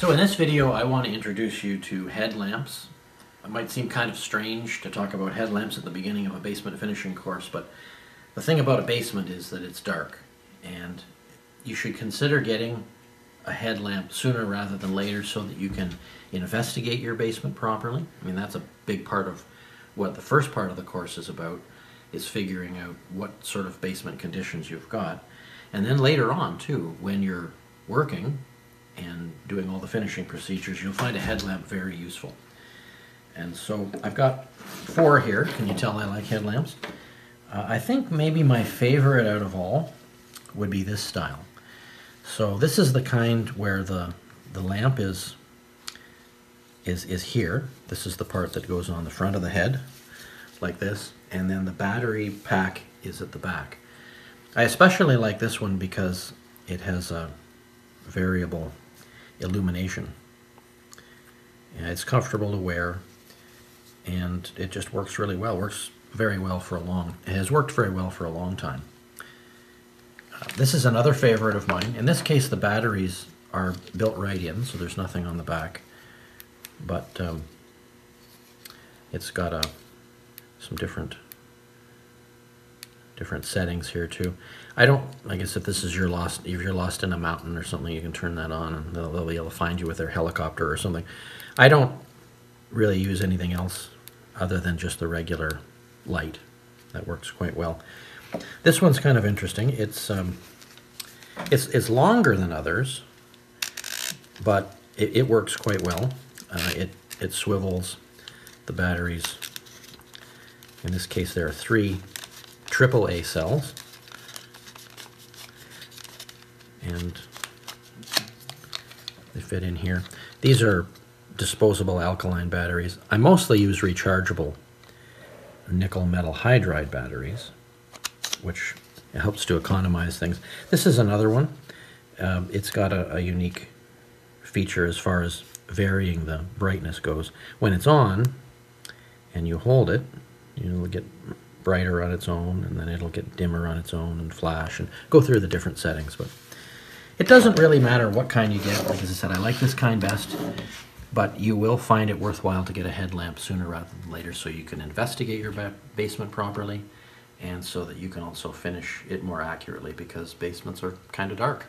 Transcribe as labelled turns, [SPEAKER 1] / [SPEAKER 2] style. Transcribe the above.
[SPEAKER 1] So in this video I want to introduce you to headlamps. It might seem kind of strange to talk about headlamps at the beginning of a basement finishing course, but the thing about a basement is that it's dark, and you should consider getting a headlamp sooner rather than later so that you can investigate your basement properly. I mean, that's a big part of what the first part of the course is about, is figuring out what sort of basement conditions you've got. And then later on too, when you're working and doing all the finishing procedures, you'll find a headlamp very useful. And so I've got 4 here. Can you tell I like headlamps? I think maybe my favorite out of all would be this style. So this is the kind where the lamp is here. This is the part that goes on the front of the head, like this, and then the battery pack is at the back. I especially like this one because it has a variable illumination. Yeah, it's comfortable to wear, and it just works really well. It has worked very well for a long time. This is another favorite of mine. In this case, the batteries are built right in, so there's nothing on the back. But it's got some different settings here too. I guess if if you're lost in a mountain or something, you can turn that on and they'll be able to find you with their helicopter or something. I don't really use anything else other than just the regular light. That works quite well. This one's kind of interesting. It's longer than others, but it works quite well. It swivels the batteries. In this case, there are 3 AAA cells, and they fit in here. These are disposable alkaline batteries. I mostly use rechargeable nickel metal hydride batteries, which helps to economize things. This is another one. It's got a unique feature as far as varying the brightness goes. When it's on and you hold it, it'll get brighter on its own, and then it'll get dimmer on its own and flash and go through the different settings. But it doesn't really matter what kind you get. Like as I said, I like this kind best, but you will find it worthwhile to get a headlamp sooner rather than later so you can investigate your basement properly, and so that you can also finish it more accurately, because basements are kind of dark.